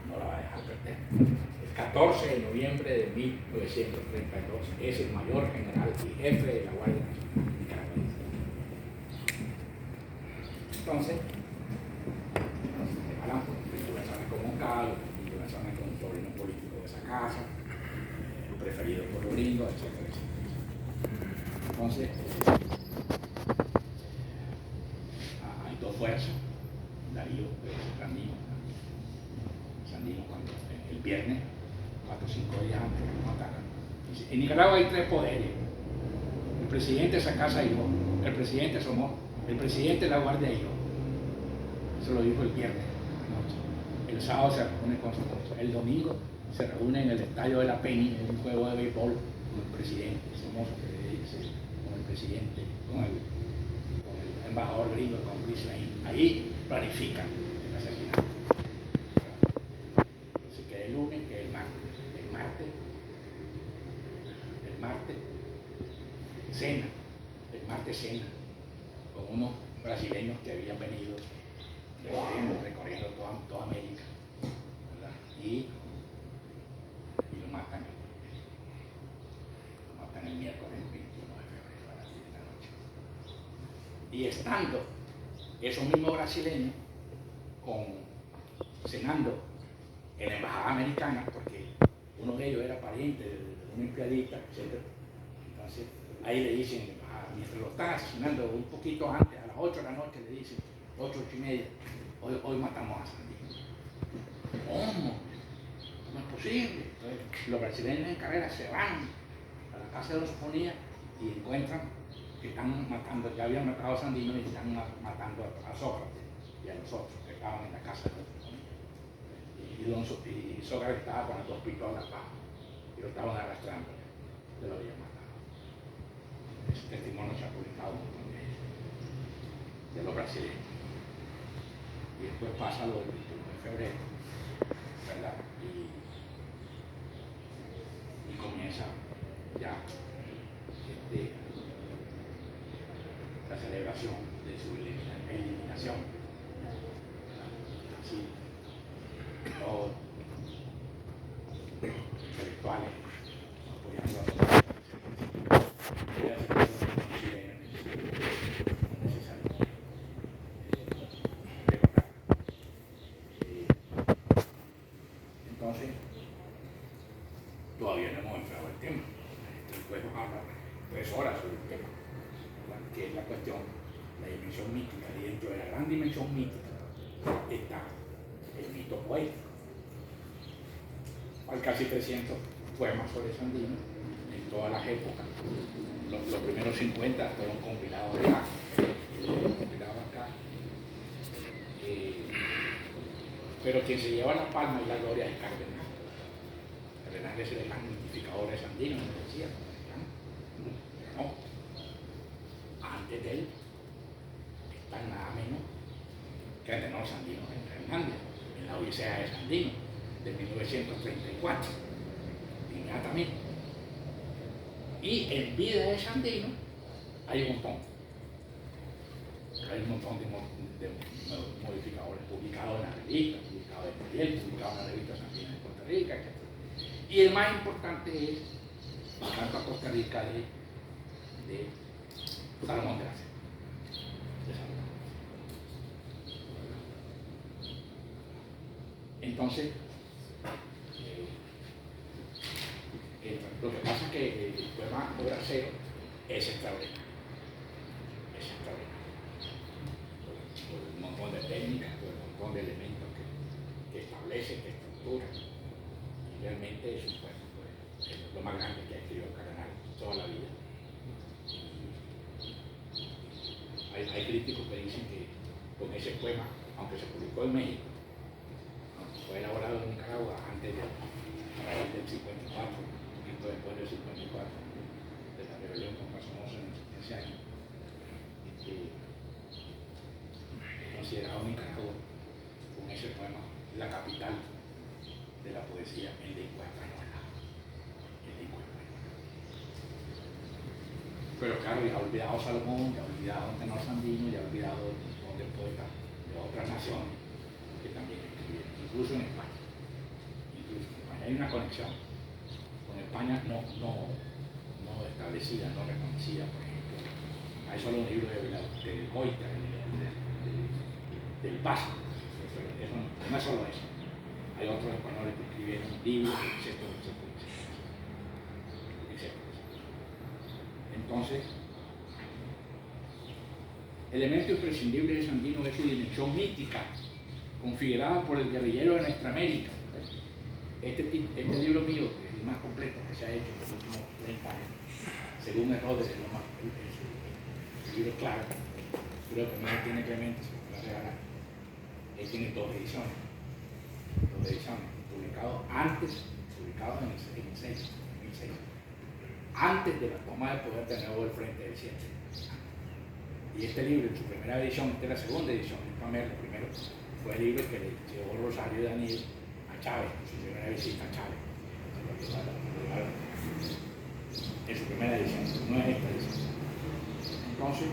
no la va a dejar perder. El 14 de noviembre de 1932 es el mayor general y jefe de la Guardia Nacional nicaragüense. Entonces, conversaciones con Moncada, conversaciones con un sobrino político de esa casa, preferido por los gringos, etcétera, etcétera. Entonces, hay dos fuerzas, Darío Sandino, cuando el viernes, 4 o 5 días antes de que lo mataran. En Nicaragua hay 3 poderes: el presidente de esa casa y yo, el presidente Somos, el presidente de la Guardia y yo. Eso lo dijo el viernes anoche. El sábado se reúne con su esposa. El domingo se reúne en el estadio de la Penny, en un juego de béisbol, con el presidente Somos, con el presidente, con el embajador gringo, con Chris Lane. Ahí planifican el asesinato. Así que el lunes, que el martes cena con unos brasileños que habían venido recorriendo toda América, ¿verdad? Y lo matan el miércoles 21 de febrero a las 10 de la noche. Y estando esos mismos brasileños cenando en la embajada americana, porque uno de ellos era pariente de una empleadita, etc. Entonces ahí le dicen, mientras lo están asesinando un poquito antes, a las 8 de la noche, le dicen, 8:30, hoy matamos a Sandino. ¿Cómo? No es posible. Entonces, los brasileños en carrera se van a la casa de los Ponía y encuentran que están matando, ya habían matado a Sandino y están matando a Sócrates y a los otros que estaban en la casa de los Ponía. Y Sócrates estaba con las 2 pistolas y lo estaban arrastrando, se lo habían matado. Ese testimonio se ha publicado un montón de los brasileños. Y después pasa lo del 21 de febrero, ¿verdad? Y comienza ya la celebración de su eliminación. Así, todos intelectuales apoyando a todos. Entonces, todavía no hemos entrado el tema. Después nos habla 3 horas sobre el tema, que es la cuestión, la dimensión mítica. Y dentro de la gran dimensión mítica está el mito poético. Hay casi 300 poemas sobre Sandino en todas las épocas. Los primeros 50 fueron compilados acá. Pero quien se lleva la palma y la gloria es Cardenal. Cardenal es el magnificador de Sandino, me decía. No. Antes de él está nada menos que el tenor Sandino Hernández, en la Odisea de Sandino, de 1934, inmediatamente. Y en vida de Sandino hay un montón de modificadores publicados en la revista, publicados en Muriel, publicados en la revista Sandino de Costa Rica, etc. Y el más importante es la carta a Costa Rica de Salomón de la Seta. Entonces, lo que pasa es que el poema Obra Cero es extraordinario. Es extraordinario. Por un montón de técnicas, por un montón de elementos que establece, que estructura. Y realmente es un poema, pues, es lo más grande que ha escrito Cardenal toda la vida. Hay críticos que dicen que con ese poema, aunque se publicó en México, fue elaborado en Nicaragua antes de a raíz del 54, un poquito después del 54, de la rebelión contra Somoza en ese año, que es considerado Nicaragua con ese poema la capital de la poesía en lengua española. Pero claro, ya ha olvidado Salomón, ya ha olvidado Tenor Sandino, ya ha olvidado un montón de poetas de otras naciones que también escribieron, incluso en España. hay una conexión con España no establecida, no reconocida, por ejemplo. Hay solo un libro de Goita, del Paso. Eso no es solo eso. Hay otros españoles que escribieron libros, etcétera. Entonces, elemento imprescindible de Sandino es su dimensión mítica, configurada por el guerrillero de nuestra América. Este libro mío, que es el más completo que se ha hecho en los últimos 30 años, según Herodes, es lo más, el libro claro, creo que no lo tiene Clemente, se lo voy a regalar. Él tiene dos ediciones, publicados en el 2006, antes de la toma de poder de nuevo del Frente del 7. Y este libro, en su primera edición, esta es la segunda edición, el primero fue el libro que le llevó Rosario Daniel a Chávez, en su primera visita a Chávez. En su primera edición, no es esta edición. Entonces,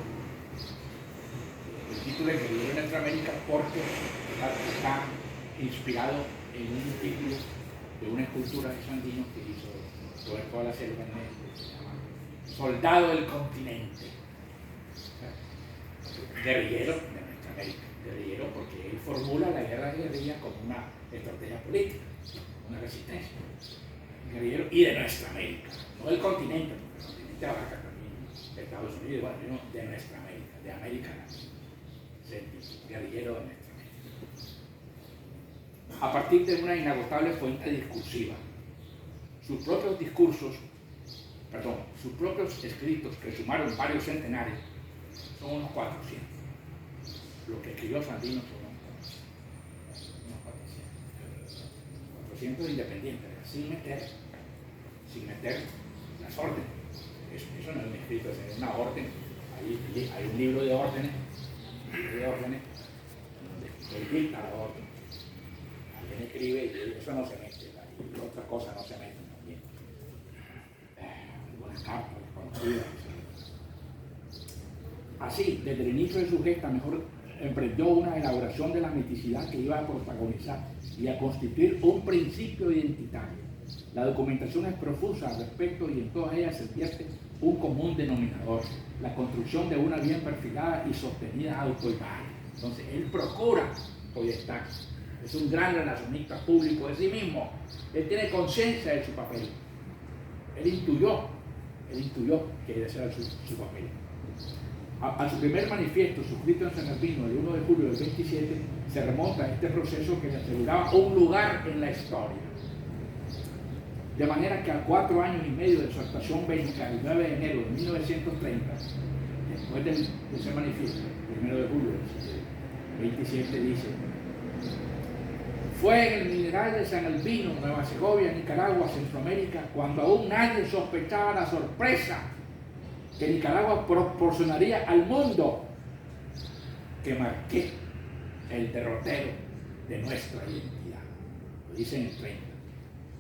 el título es Guerrillero en nuestra América porque está inspirado en un título de una escultura de Sandino que hizo Roberto de la Selva en México, que se llama Soldado del Continente. Guerrillero de nuestra América, guerrillero porque él formula la guerra de guerrilla como una estrategia política, una resistencia. Guerrillero y de nuestra América, no del continente, porque el continente abarca también Estados Unidos, bueno, de nuestra América, de América Latina, guerrillero de nuestra América. A partir de una inagotable fuente discursiva, sus propios escritos, que sumaron varios centenares, son unos 400. Lo que escribió Sandino son unos 400. 400 independientes, sin meter las órdenes. Eso no es un escrito, es una orden. Hay un libro de órdenes, donde él dicta la orden. Alguien escribe y eso no se mete, y otras cosas no se meten también. Algunas cartas conocidas. Así, desde el inicio de su gesta, mejor emprendió una elaboración de la miticidad que iba a protagonizar y a constituir un principio identitario. La documentación es profusa al respecto y en todas ellas se advierte un común denominador, la construcción de una bien perfilada y sostenida autoimagen. Entonces, él procura proyectar. Es un gran relacionista público de sí mismo. Él tiene conciencia de su papel. Él intuyó que ese era su papel. A su primer manifiesto, suscrito en San Albino el 1 de julio del 27, se remonta a este proceso que le aseguraba un lugar en la historia. De manera que a 4 años y medio de su actuación bélica, el 9 de enero de 1930, después de ese manifiesto, el 1 de julio del 27, dice: fue en el mineral de San Albino, Nueva Segovia, Nicaragua, Centroamérica, cuando aún nadie sospechaba la sorpresa que Nicaragua proporcionaría al mundo, que marqué el derrotero de nuestra identidad. Lo dice en el 30.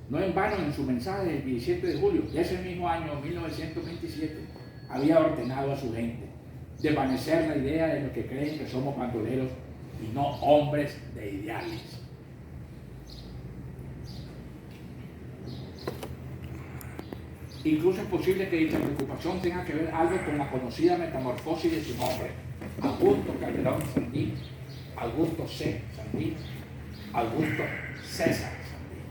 No en vano, en su mensaje del 17 de julio de ese mismo año, 1927, había ordenado a su gente desvanecer la idea de los que creen que somos bandoleros y no hombres de ideales. Incluso es posible que dicha preocupación tenga que ver algo con la conocida metamorfosis de su nombre: Augusto Calderón Sandino, Augusto C. Sandino, Augusto César Sandino.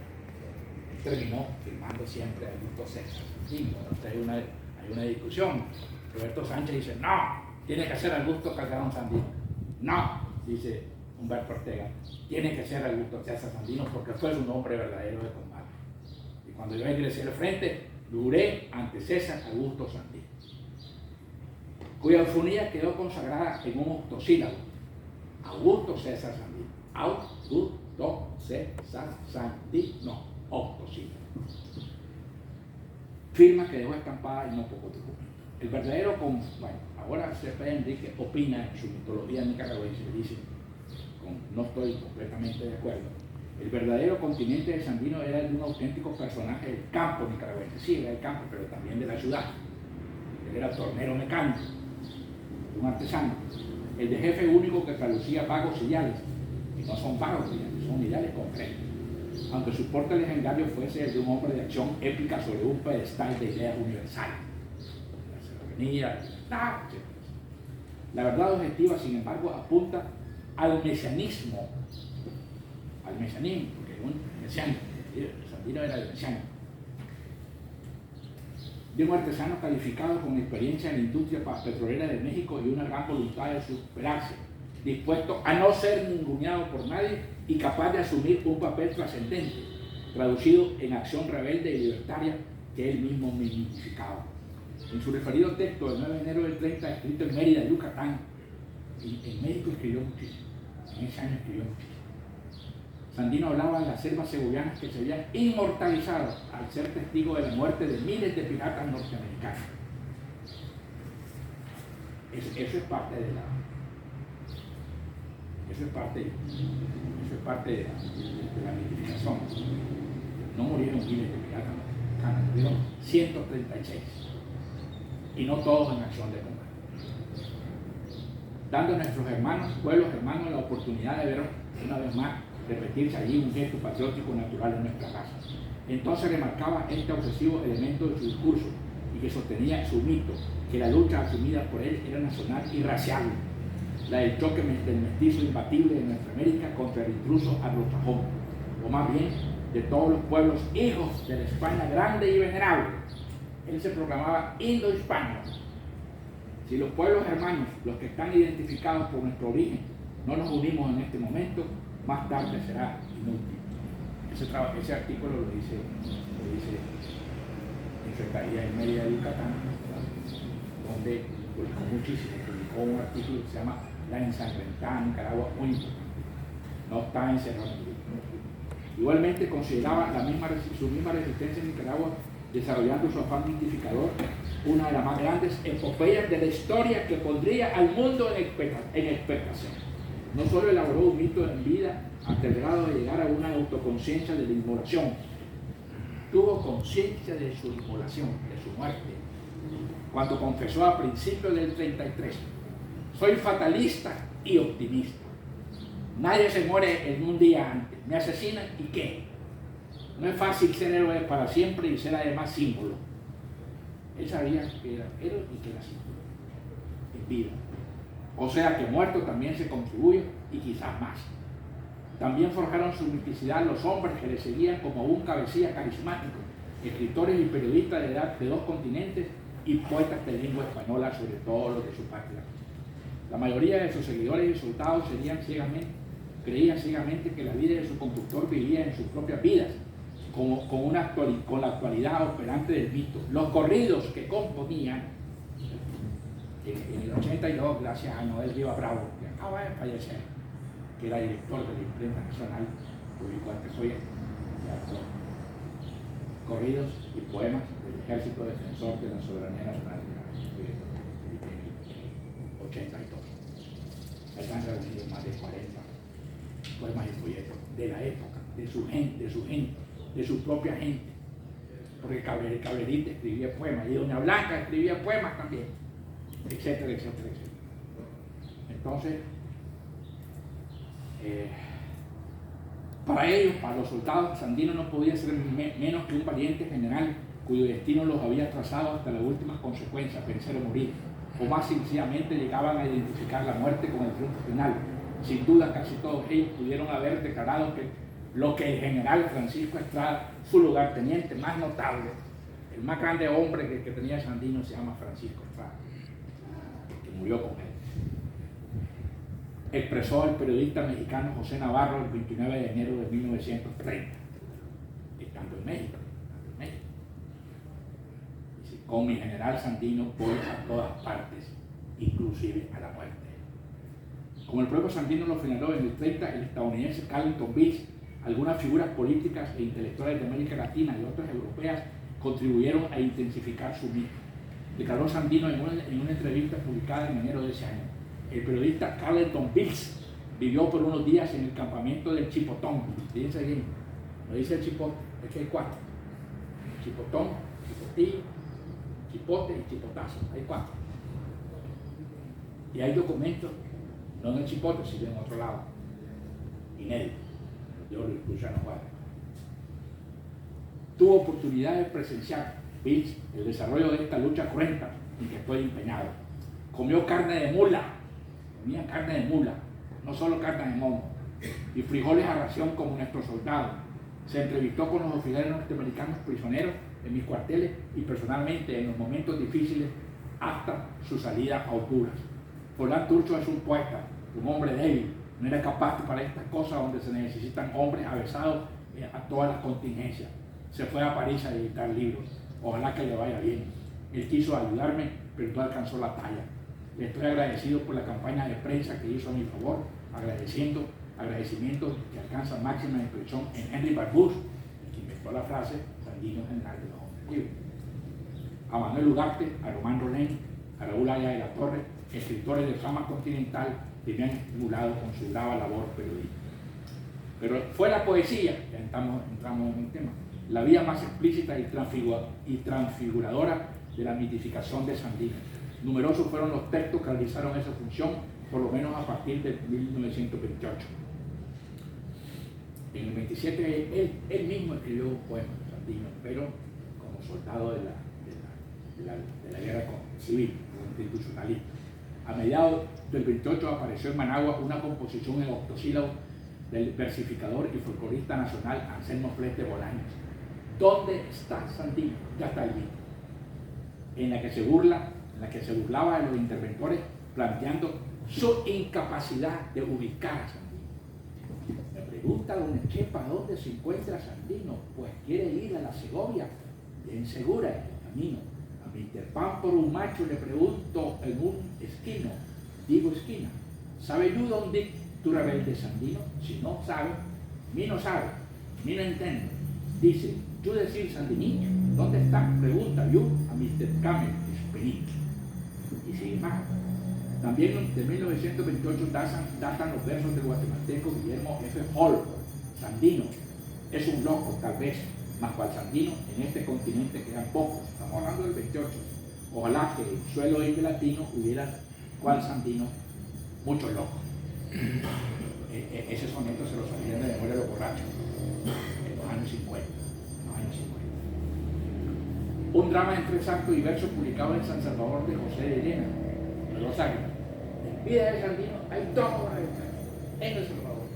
Terminó firmando siempre Augusto César Sandino. Entonces hay una discusión. Roberto Sánchez dice: no, tiene que ser Augusto Calderón Sandino. No, dice Humberto Ortega, tiene que ser Augusto César Sandino porque fue su nombre verdadero de combate. Y cuando yo ingresé al frente, duré ante César Augusto Sandino, cuya eufonía quedó consagrada en un octosílabo: Augusto César Sandino. Augusto César Sandino, octosílabo. Firma que dejó estampada en no pocos documentos. El verdadero, ahora C.P. Enrique opina en su mitología nicaragüense, dice, no estoy completamente de acuerdo: el verdadero continente de Sandino era el de un auténtico personaje del campo nicaragüense. Sí, era del campo, pero también de la ciudad. Él era tornero mecánico, un artesano, el de jefe único que traducía vagos ideales, que no son vagos ideales, son ideales concretos. aunque su porte legendario fuese el de un hombre de acción épica sobre un pedestal de ideas universales. La verdad objetiva, sin embargo, apunta al mesianismo, porque es un mesiánico, Sandino era el mesiánico, de un artesano calificado con experiencia en la industria petrolera de México y una gran voluntad de superarse, dispuesto a no ser ninguneado por nadie y capaz de asumir un papel trascendente, traducido en acción rebelde y libertaria que él mismo mitificaba. En su referido texto del 9 de enero del 30, escrito en Mérida, Yucatán, en México escribió muchísimo, en ese año escribió muchísimo. Sandino hablaba de las selvas segovianas que se habían inmortalizado al ser testigo de la muerte de miles de piratas norteamericanos. Eso es parte de la mitificación. No murieron miles de piratas norteamericanos, murieron 136. Y no todos en acción de combate. Dando a nuestros pueblos hermanos, la oportunidad de ver una vez más repetirse allí un gesto patriótico natural en nuestra raza. Entonces remarcaba este obsesivo elemento de su discurso y que sostenía su mito, que la lucha asumida por él era nacional y racial, la del choque del mestizo imbatible de nuestra América contra el intruso anglosajón, o más bien de todos los pueblos hijos de la España grande y venerable. Él se proclamaba indohispano. Si los pueblos hermanos, los que están identificados por nuestro origen, no nos unimos en este momento, más tarde será inútil. Ese artículo lo dice en su estadía en Mérida, Yucatán, donde publicó un artículo que se llama La ensangrentada Nicaragua, muy importante. No está encerrado. Igualmente consideraba su misma resistencia en Nicaragua, desarrollando su afán mitificador, una de las más grandes epopeyas de la historia que pondría al mundo en expectación. No solo elaboró un mito en vida hasta el grado de llegar a una autoconciencia de la inmolación, tuvo conciencia de su inmolación, de su muerte, cuando confesó a principios del 33: soy fatalista y optimista. Nadie se muere en un día antes. Me asesinan y ¿qué? No es fácil ser héroe para siempre y ser además símbolo. Él sabía que era héroe y que era símbolo en vida. O sea que muerto también se contribuye y quizás más. También forjaron su misticidad los hombres que le seguían como un cabecilla carismático, escritores y periodistas de dos continentes y poetas de lengua española, sobre todo los de su patria. La mayoría de sus seguidores y soldados creían ciegamente que la vida de su conductor vivía en sus propias vidas, con la actualidad operante del mito. Los corridos que componían en el 82, gracias a Noel Riva Bravo, que acaba de fallecer, que era director de la imprenta nacional, publicó antes hoy corridos y poemas del Ejército Defensor de la Soberanía Nacional en el 82. Ahí han reunido más de 40 poemas y folletos de la época, de su gente, de su propia gente. Porque Cablerita escribía poemas, y Doña Blanca escribía poemas también, etcétera, etcétera, etcétera. Entonces, para ellos, para los soldados, Sandino no podía ser menos que un valiente general cuyo destino los había trazado hasta las últimas consecuencias, vencer o morir, o más sencillamente llegaban a identificar la muerte con el triunfo final. Sin duda, casi todos ellos pudieron haber declarado que lo que el general Francisco Estrada, su lugarteniente más notable, el más grande hombre que tenía Sandino, se llama Francisco Estrada, que murió con él. Expresó el periodista mexicano José Navarro el 29 de enero de 1930, estando en México. Dice: con mi general Sandino voy a todas partes, inclusive a la muerte. Como el propio Sandino lo señaló en el 30, el estadounidense Carleton Beach, algunas figuras políticas e intelectuales de América Latina y otras europeas contribuyeron a intensificar su mito. Declaró Sandino en una entrevista publicada en enero de ese año. El periodista Carleton Beach vivió por unos días en el campamento del Chipotón. Fíjense bien, no dice el chipote, es que hay 4. Chipotón, chipotillo, chipote y chipotazo. Hay 4. Y hay documentos, no en el chipote, sino en otro lado, inéditos. Yo lo incluyo a Juárez. tuvo oportunidad de presenciar Vince, el desarrollo de esta lucha cruenta en que estoy empeñado. Comió carne de mula, comía carne de mula, no solo carne de mono, y frijoles a ración como nuestros soldados. Se entrevistó con los oficiales norteamericanos prisioneros en mis cuarteles y personalmente en los momentos difíciles hasta su salida a Honduras. Forlán Turcho es un poeta, un hombre débil, no era capaz para estas cosas donde se necesitan hombres avesados a todas las contingencias. Se fue a París a editar libros, ojalá que le vaya bien. Él quiso ayudarme, pero no alcanzó la talla. Le estoy agradecido por la campaña de prensa que hizo a mi favor, agradecimientos que alcanzan máxima expresión en Henry Barbush, el que inventó la frase Sandino General de los Hombres Libres. A Manuel Ugarte, a Román Rolén, a Raúl Aya de la Torre, escritores de fama continental que me han estimulado con su brava labor periodística. Pero fue la poesía, ya entramos en el tema, la vía más explícita y transfiguradora de la mitificación de Sandino. Numerosos fueron los textos que realizaron esa función, por lo menos a partir de 1928. En el 27 él mismo escribió un poema, Sandino, pero como soldado de la guerra civil, constitucionalista. A mediados del 28 apareció en Managua una composición en octosílabos del versificador y folclorista nacional Anselmo Flete Bolaños. ¿Dónde está Sandino? Ya está allí. En la que se burlaba de los interventores, planteando su incapacidad de ubicar a Sandino. Me pregunta don Echepa dónde se encuentra Sandino, pues quiere ir a la Segovia, bien segura en el camino. A Mr. Pan por un macho le pregunto en un esquina, ¿sabe tú dónde tu rebelde Sandino? Si no sabe, mi no sabe, mi no entiende. Dice, yo decir Sandinillo, ¿dónde está? Pregunta yo a Mr. Camel Espinito. Y sigue más. También de 1928 datan los versos del guatemalteco Guillermo F. Hall. Sandino es un loco, tal vez, más cual Sandino en este continente quedan pocos. Estamos hablando del 28. Ojalá que el suelo de latino hubiera cual Sandino, muchos locos. Ese soneto se lo sabían de memoria de los borrachos en los años 50. Un drama en 3 actos y versos publicado en San Salvador de José de Elena, de los Águilas. En vida de Sandino hay 2 obras de teatro en El Salvador.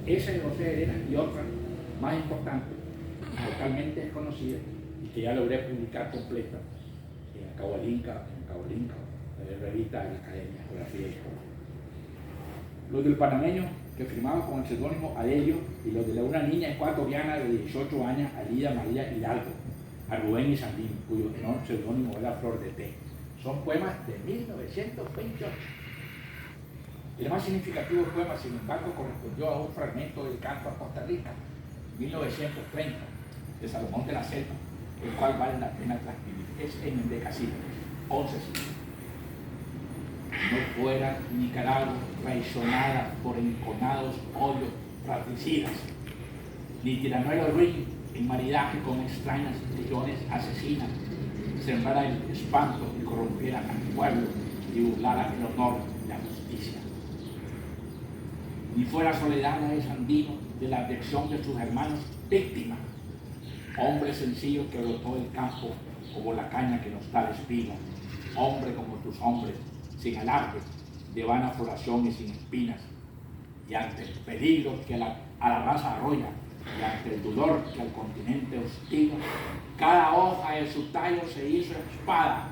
Esa de José de Elena y otra más importante, totalmente desconocida y que ya logré publicar completa en Cahualinca, revista de la Academia de Geografía y Historia. Los del panameño que firmaban con el seudónimo Adelio y los de una niña ecuatoriana de 18 años, Alida María Hidalgo, a Rubén y Sandino, cuyo seudónimo era Flor de Té. Son poemas de 1928. El más significativo poema, sin embargo, correspondió a un fragmento del canto a Costa Rica, 1930, de Salomón de la Selva, el cual vale la pena transcribir. Es en el decasílabo, 11 sílabas. No fuera Nicaragua traicionada por enconados odios fratricidas, ni Tiranuelo ruin en maridaje con extrañas legiones asesinas, sembrara el espanto y corrompiera a mi pueblo y burlara el honor y la justicia. Ni fuera Soledad de Sandino de la abyección de sus hermanos víctima, hombre sencillo que brotó del campo como la caña que nos da la espina, hombre como tus hombres, sin alarde, de vana floración y sin espinas, y ante el peligro que a la raza arrolla, y ante el dolor que al continente hostiga, cada hoja de su tallo se hizo espada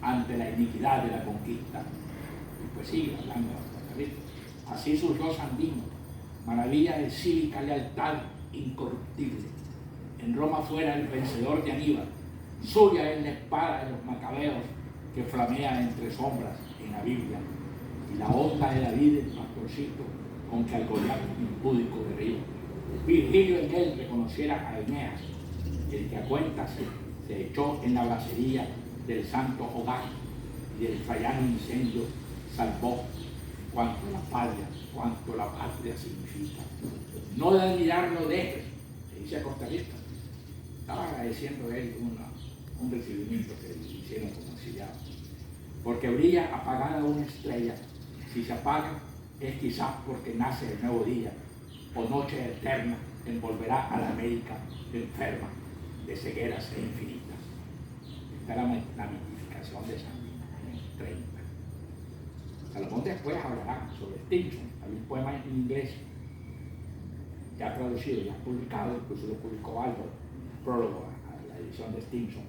ante la iniquidad de la conquista. Y pues sigue hablando hasta así surgió Sandino, maravilla de cívica lealtad incorruptible. En Roma fuera el vencedor de Aníbal, suya es la espada de los macabeos que flamea entre sombras en la Biblia, y la onda de David el pastorcito con que al Goliat impúdico derriba. Virgilio en él reconociera a Eneas, el que a cuentas se echó en la bracería del santo hogar y del traiano incendio salvó cuanto la patria significa. No de admirarlo dejes, le dice a Costa Rica. Estaba agradeciendo a él un recibimiento que le hicieron como exiliado. Porque brilla apagada una estrella, si se apaga es quizás porque nace el nuevo día, o noche eterna envolverá a la América enferma de cegueras e infinitas. Esta es la mitificación de Sandino en el 30. Salomón después hablará sobre Stevenson. Hay un poema en inglés ya traducido, ya publicado, incluso lo publicó Aldo, prólogo a la edición de Stevenson.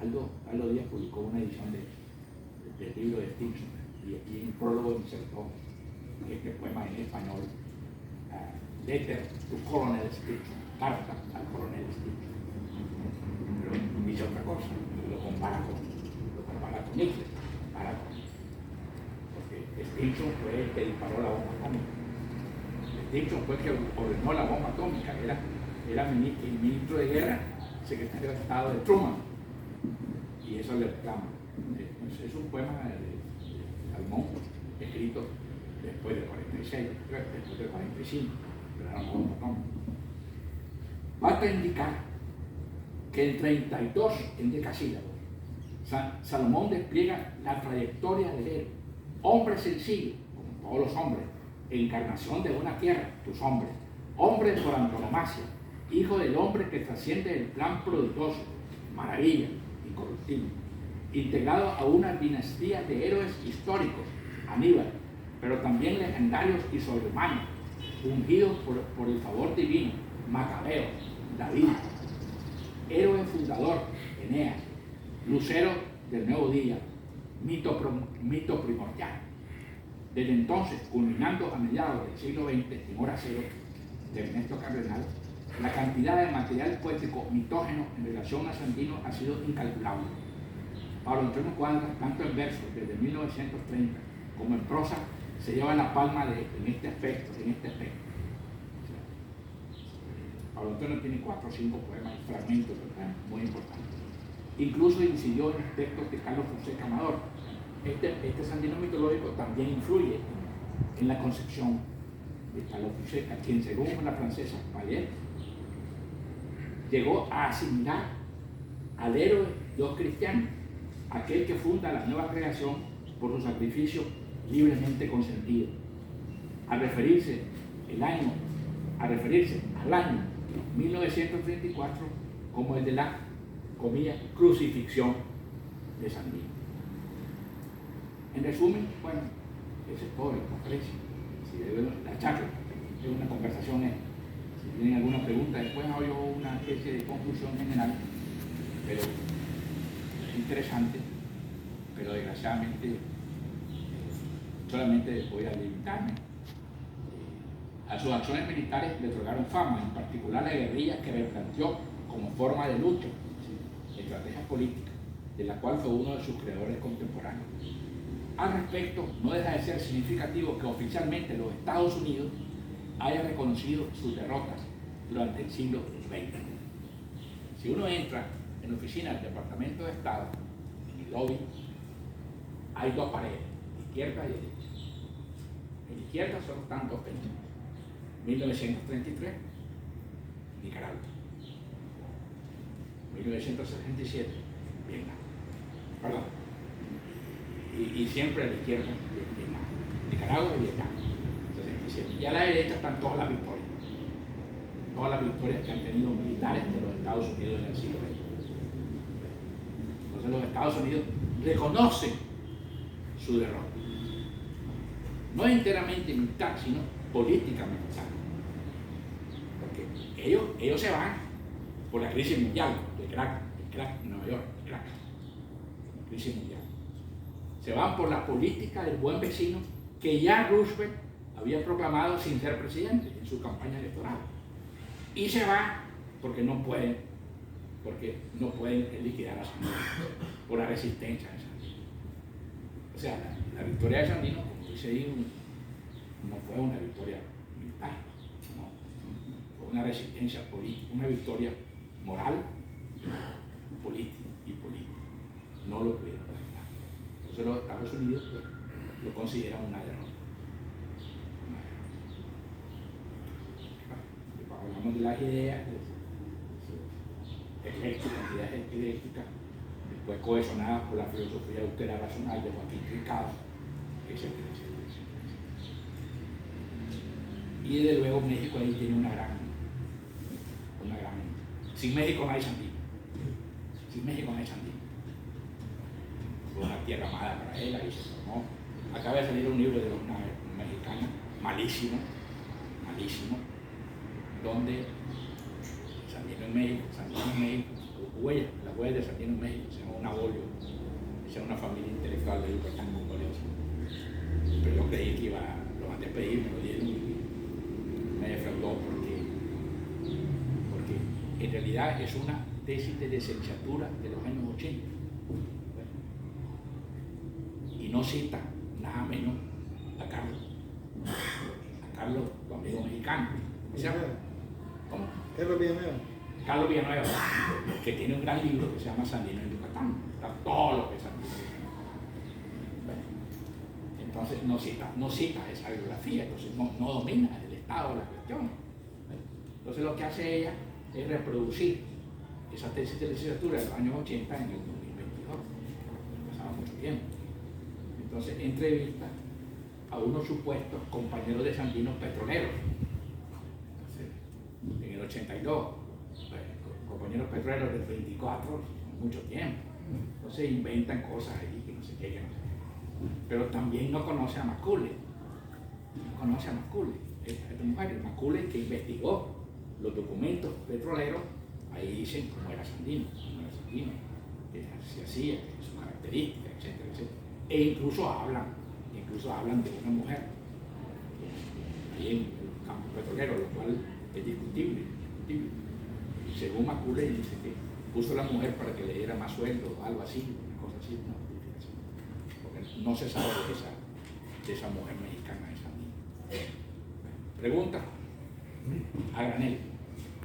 Aldo Díaz publicó una edición del libro de Stevenson y aquí en el prólogo insertó este poema en español, Letter to Colonel Stevenson, carta al coronel Stevenson. Pero dice otra cosa, lo compara con Hitler, porque Stevenson fue el que disparó la bomba atómica. Stevenson fue el que ordenó la bomba atómica, era el ministro de guerra, secretario de Estado de Truman, y eso le reclama. Es un poema de Salomón, escrito después del 46, después del 45, pero era una bomba atómica. Basta indicar que en 32 endecasílabos Salomón despliega la trayectoria del héroe, hombre sencillo, como todos los hombres, encarnación de una tierra, tus hombres, hombre por antonomasia, hijo del hombre que trasciende el plan prodigioso, maravilla, incorruptible, integrado a una dinastía de héroes históricos, Aníbal, pero también legendarios y sobrehumanos, ungidos por el favor divino, Macabeo, David, héroe fundador, Eneas, lucero del nuevo día, mito primordial. Desde entonces, culminando a mediados del siglo XX, en hora cero, de Ernesto Cardenal, la cantidad de material poético mitógeno en relación a Sandino ha sido incalculable. Pablo Antonio Cuadra, tanto en verso desde 1930 como en prosa, se lleva la palma en este aspecto. Pablo Antonio tiene 4 o 5 poemas, fragmentos, ¿verdad?, muy importantes. Incluso incidió en los textos de Carlos Fonseca Amador. Este sandino mitológico también influye en la concepción de Carlos Fonseca, quien, según la francesa Pallier, llegó a asimilar al héroe Dios cristiano, aquel que funda la nueva creación por su sacrificio libremente consentido, a referirse al año 1934 como el de la, comillas, crucifixión de Sandino. En resumen, bueno, eso es todo, la conferencia. La charla es una conversación. Si tienen alguna pregunta, después hago yo una especie de conclusión general, pero es interesante, pero desgraciadamente solamente voy a limitarme. A sus acciones militares le otorgaron fama, en particular la guerrilla que replanteó como forma de lucha, estrategia política, de la cual fue uno de sus creadores contemporáneos. Al respecto, no deja de ser significativo que oficialmente los Estados Unidos hayan reconocido sus derrotas durante el siglo XX. Si uno entra en la oficina del Departamento de Estado, en el lobby, hay 2 paredes, izquierda y derecha. En la izquierda solo están 2 fechas. 1933, Nicaragua. 1967, Vietnam. Perdón. Y siempre a la izquierda, Vietnam. Nicaragua y Vietnam. 67. Y a la derecha están todas las victorias. Todas las victorias que han tenido militares de los Estados Unidos en el siglo XX. Entonces los Estados Unidos reconocen su derrota. No enteramente militar, sino política militar. Porque ellos se van por la crisis mundial, el crack en Nueva York, la crisis mundial. Se van por la política del buen vecino que ya Roosevelt había proclamado sin ser presidente en su campaña electoral. Y se van porque no pueden liquidar a Sandino por la resistencia de Sandino. O sea, la victoria de Sandino, como dice ahí, no fue una victoria militar, no, fue una resistencia política, una victoria moral, política y política. No lo pudieron realizar. Entonces los Estados Unidos lo consideran una derrota. Hablamos de las ideas eléctricas, después cohesionadas por la filosofía austera racional de Joaquín Trincado, etc. Y desde luego México ahí tiene una gran Sin México no hay Sandino. Sin México no hay Sandino. Fue una tierra amada para él, ahí se formó. Acaba de salir un libro de una mexicana, malísimo, malísimo, donde Sandino en México, las huellas de Sandino en México, se llama un abolio, esa es una familia intelectual de Yucatán mongoliosa. Pero yo creí que lo mandé a pedir, me lo dieron y me defraudó porque en realidad es una tesis de licenciatura de los años 80. Y no cita nada menos a Carlos, tu amigo mexicano. ¿Cómo? Carlos Villanueva. Carlos Villanueva, que tiene un gran libro que se llama Sandino en Yucatán. Está todo lo que es Sandino. Entonces no cita esa bibliografía, entonces no domina el estado de la cuestión. Entonces lo que hace ella es reproducir esa tesis de licenciatura de los años 80 en el 2022. Pasaba mucho tiempo. Entonces entrevista a unos supuestos compañeros de Sandinos petroleros. Entonces, en el 82, pues, compañeros petroleros del 24, mucho tiempo. Entonces inventan cosas ahí que no sé qué, pero también no conoce a Macaulay. No conoce a Macaulay. Esta mujer, Macaulay, que investigó los documentos petroleros, ahí dicen cómo era Sandino, qué se hacía, sus características, etcétera, etcétera. E incluso hablan de una mujer ahí en el campo petrolero, lo cual es discutible. Y según Macaulay dice que puso a la mujer para que le diera más sueldo o algo así, una cosa así, una justificación. Porque no se sabe de esa mujer mexicana de Sandino. Pregunta a granel.